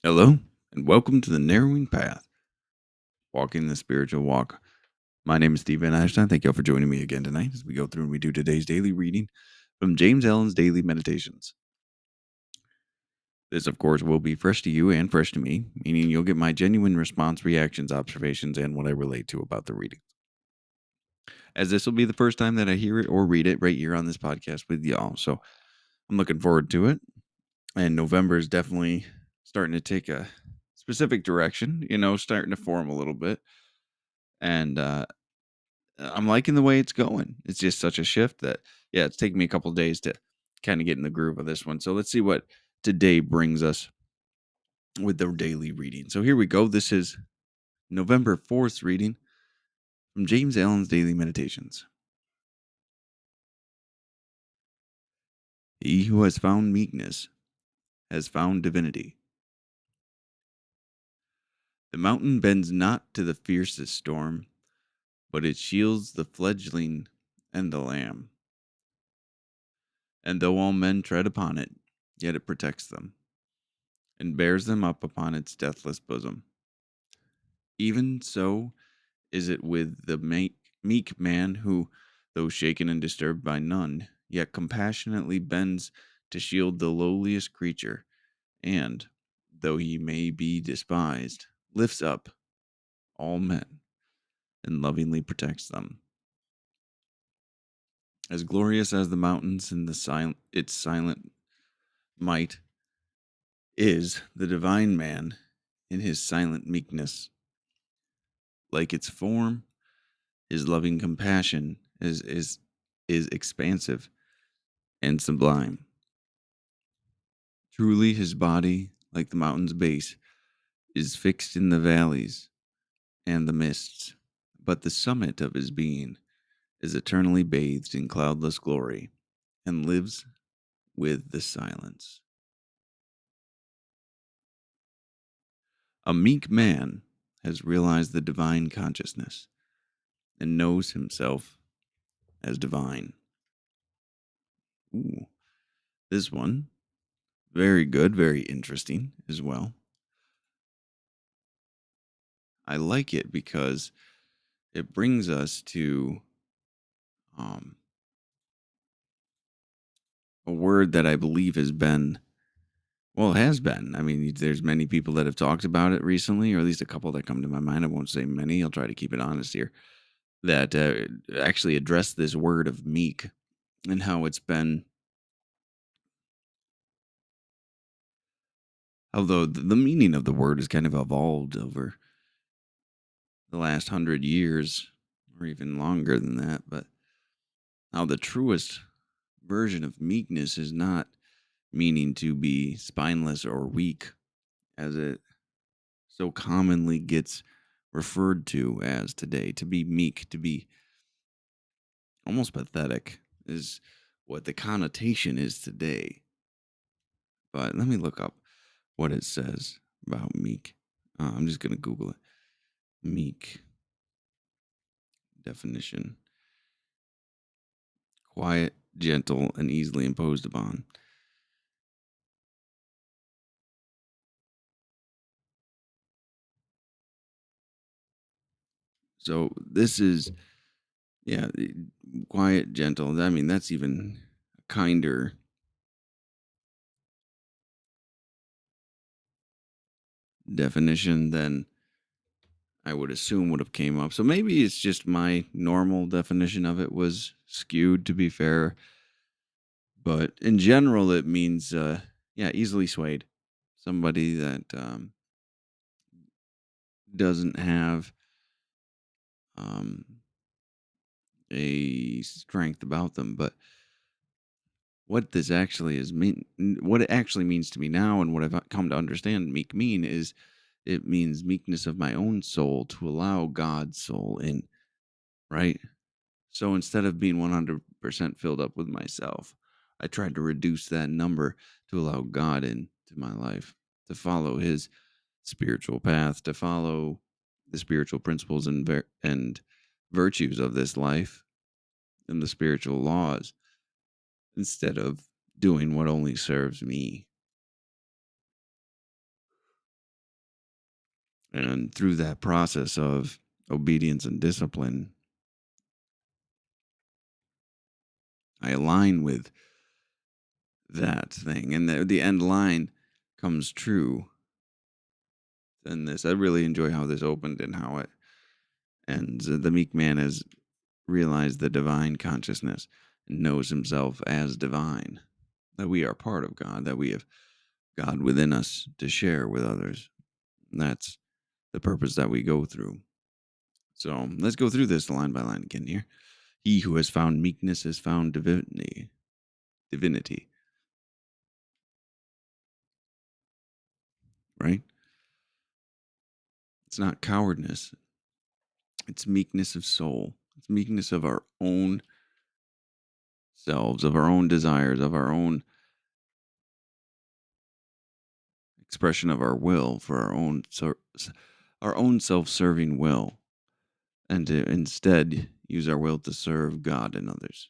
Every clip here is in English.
Hello, and welcome to the Narrowing Path, Walking the Spiritual Walk. My name is Stephen Einstein. Thank you all for joining me again tonight as we go through and we do today's daily reading from James Allen's Daily Meditations. This, of course, will be fresh to you and fresh to me, meaning you'll get my genuine response, reactions, observations, and what I relate to about the reading. As this will be the first time that I hear it or read it right here on this podcast with y'all. So I'm looking forward to it. And November is definitely starting to take a specific direction, starting to form a little bit. And I'm liking the way it's going. It's just such a shift that, yeah, it's taken me a couple of days to kind of get in the groove of this one. So let's see what today brings us with the daily reading. So here we go. This is November 4th reading from James Allen's Daily Meditations. He who has found meekness has found divinity. The mountain bends not to the fiercest storm, but it shields the fledgling and the lamb. And though all men tread upon it, yet it protects them, and bears them up upon its deathless bosom. Even so is it with the meek man who, though shaken and disturbed by none, yet compassionately bends to shield the lowliest creature, and, though he may be despised, lifts up all men and lovingly protects them. As glorious as the mountains in its silent might is the divine man in his silent meekness. Like its form, his loving compassion is expansive and sublime. Truly his body, like the mountain's base, is fixed in the valleys and the mists, but the summit of his being is eternally bathed in cloudless glory and lives with the silence. A meek man has realized the divine consciousness and knows himself as divine. Ooh, this one, very good, very interesting as well. I like it because it brings us to um, a word that I believe has been, well, it has been. I mean, there's many people that have talked about it recently, or at least a couple that come to my mind. I won't say many. I'll try to keep it honest here. That actually address this word of meek and how it's been, although the meaning of the word has kind of evolved over the last 100 years, or even longer than that. But how the truest version of meekness is not meaning to be spineless or weak, as it so commonly gets referred to as today. To be meek, to be almost pathetic, is what the connotation is today. But let me look up what it says about meek. I'm just going to Google it. Meek definition: quiet, gentle, and easily imposed upon. So this is, yeah, quiet, gentle. I mean, that's even a kinder definition than I would assume would have came up. So maybe it's just my normal definition of it was skewed, to be fair. But in general, it means, yeah, easily swayed. Somebody that doesn't have um, a strength about them. But what this actually is what it actually means to me now, and what I've come to understand meek mean is, it means meekness of my own soul to allow God's soul in, right? So instead of being 100% filled up with myself, I tried to reduce that number to allow God into my life, to follow his spiritual path, to follow the spiritual principles and virtues of this life and the spiritual laws, instead of doing what only serves me. And through that process of obedience and discipline, I align with that thing. And the end line comes true. And this, I really enjoy how this opened and how it ends. The meek man has realized the divine consciousness and knows himself as divine, that we are part of God, that we have God within us to share with others. And that's the purpose that we go through. So let's go through this line by line again here. He who has found meekness has found divinity. Divinity, right? It's not cowardness. It's meekness of soul. It's meekness of our own selves, of our own desires, of our own expression of our will for our own self-serving will, and to instead use our will to serve God and others.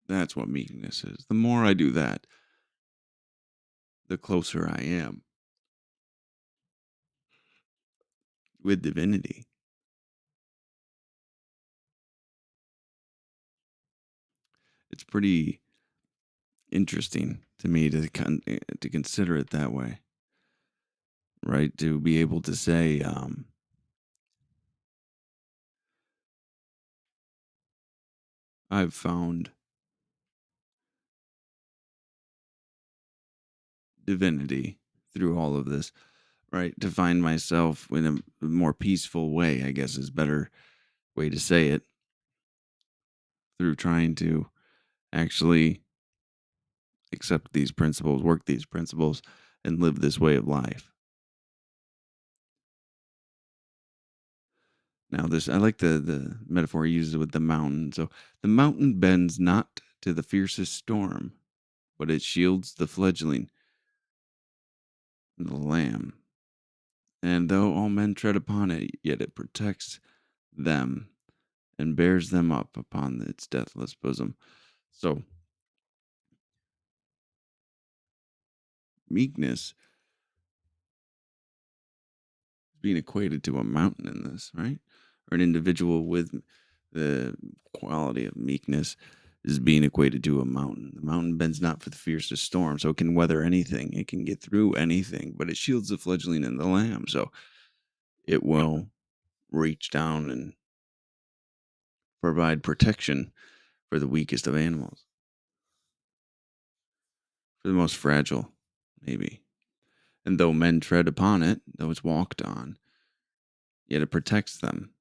That's what meekness is. The more I do that, the closer I am with divinity. It's pretty interesting to me to consider it that way, right? To be able to say, I've found divinity through all of this, right? To find myself in a more peaceful way, I guess is a better way to say it, through trying to actually accept these principles, work these principles, and live this way of life. Now, this I like the metaphor he uses with the mountain. So the mountain bends not to the fiercest storm, but it shields the fledgling, the lamb. And though all men tread upon it, yet it protects them and bears them up upon its deathless bosom. So meekness is being equated to a mountain in this, right? Or an individual with the quality of meekness is being equated to a mountain. The mountain bends not for the fiercest storm, so it can weather anything. It can get through anything, but it shields the fledgling and the lamb. So it will reach down and provide protection for the weakest of animals, for the most fragile, maybe. And though men tread upon it, though it's walked on, yet it protects them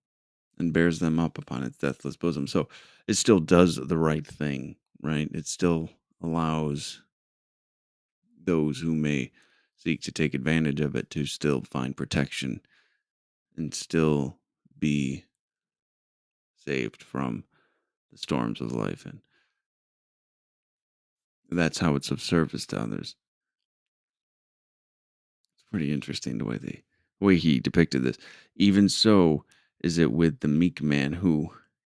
and bears them up upon its deathless bosom. So it still does the right thing, right? It still allows those who may seek to take advantage of it to still find protection and still be saved from the storms of life. And that's how it's of service to others. It's pretty interesting the way he depicted this. Even so is it with the meek man who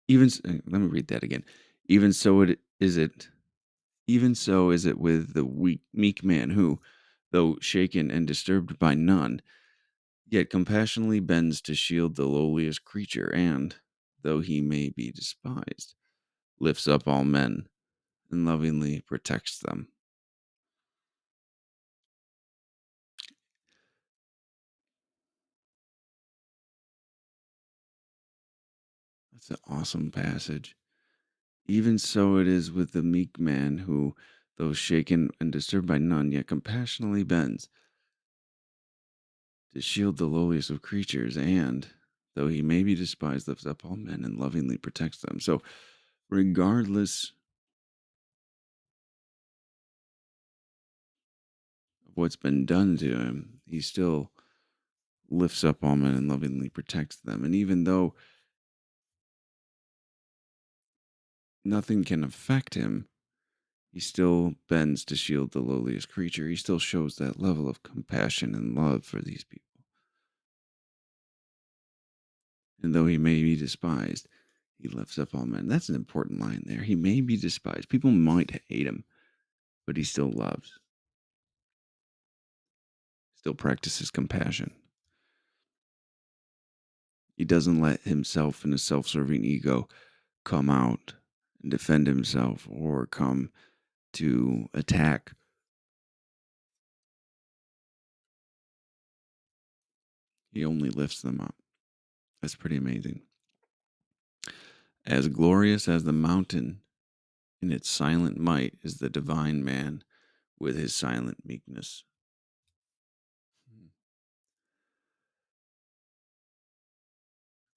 let me read that again. Even so it is it Even so is it with the meek man who, though shaken and disturbed by none, yet compassionately bends to shield the lowliest creature, and, though he may be despised, lifts up all men and lovingly protects them. That's an awesome passage. Even so it is with the meek man who, though shaken and disturbed by none, yet compassionately bends to shield the lowliest of creatures, and, though he may be despised, lifts up all men and lovingly protects them. So, regardless of what's been done to him, he still lifts up all men and lovingly protects them. And even though nothing can affect him, he still bends to shield the lowliest creature. He still shows that level of compassion and love for these people. And though he may be despised, he lifts up all men. That's an important line there. He may be despised. People might hate him, but he still loves, still practices compassion. He doesn't let himself and his self-serving ego come out and defend himself or come to attack. He only lifts them up. That's pretty amazing. As glorious as the mountain in its silent might is the divine man with his silent meekness.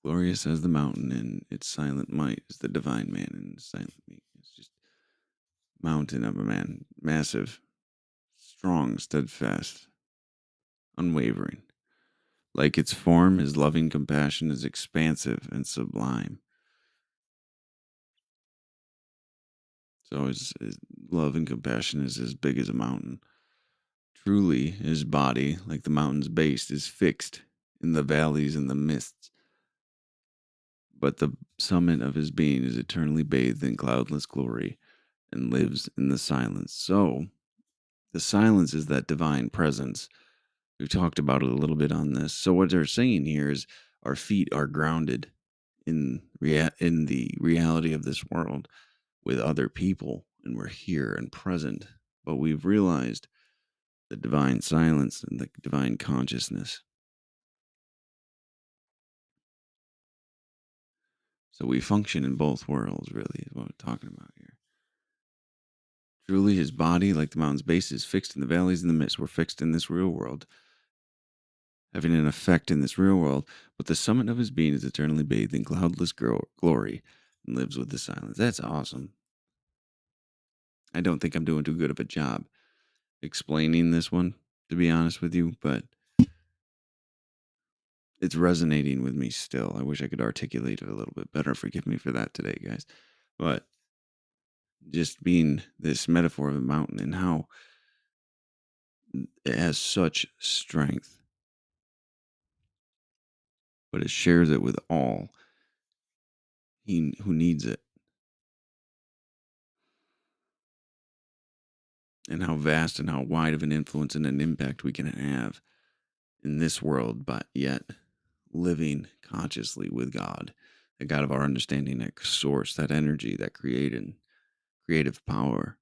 Glorious as the mountain in its silent might is the divine man in his silent meekness. Just mountain of a man, massive, strong, steadfast, unwavering. Like its form, his loving compassion is expansive and sublime. So his love and compassion is as big as a mountain. Truly, his body, like the mountain's base, is fixed in the valleys and the mists. But the summit of his being is eternally bathed in cloudless glory and lives in the silence. So, the silence is that divine presence. We talked about it a little bit on this. So, what they're saying here is our feet are grounded in the reality of this world with other people, and we're here and present. But we've realized the divine silence and the divine consciousness. So we function in both worlds, really, is what we're talking about here. Truly, his body, like the mountain's base, is fixed in the valleys and the mists. We're fixed in this real world, having an effect in this real world. But the summit of his being is eternally bathed in cloudless glory and lives with the silence. That's awesome. I don't think I'm doing too good of a job explaining this one, to be honest with you, but it's resonating with me still. I wish I could articulate it a little bit better. Forgive me for that today, guys. But just being this metaphor of a mountain and how it has such strength, but it shares it with all who needs it. And how vast and how wide of an influence and an impact we can have in this world, but yet living consciously with God, the God of our understanding, that source, that energy, that creative power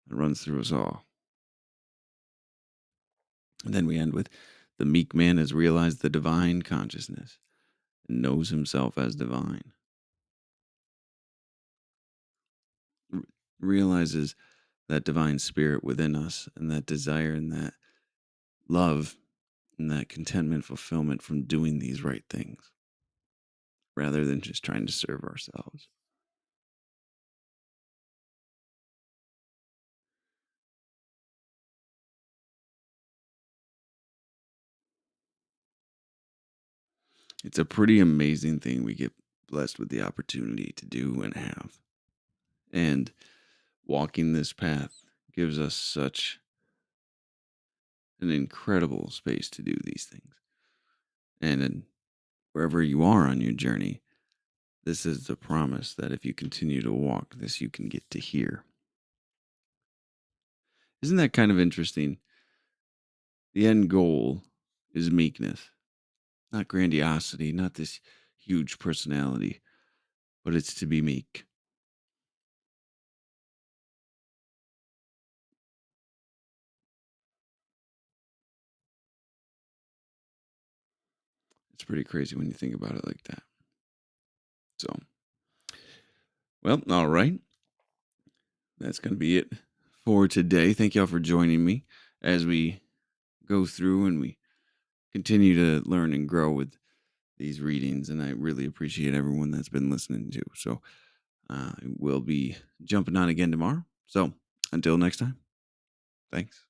that runs through us all. And then we end with the meek man has realized the divine consciousness and knows himself as divine. Realizes that divine spirit within us and that desire and that love and that contentment, fulfillment from doing these right things rather than just trying to serve ourselves. It's a pretty amazing thing we get blessed with the opportunity to do and have. And walking this path gives us such an incredible space to do these things. And wherever you are on your journey, this is the promise that if you continue to walk this, you can get to here. Isn't that kind of interesting? The end goal is meekness, not grandiosity, not this huge personality, but it's to be meek. It's pretty crazy when you think about it like that. So, well, all right. That's going to be it for today. Thank y'all for joining me as we go through and we continue to learn and grow with these readings. And I really appreciate everyone that's been listening too. So, we'll be jumping on again tomorrow. So, until next time, thanks.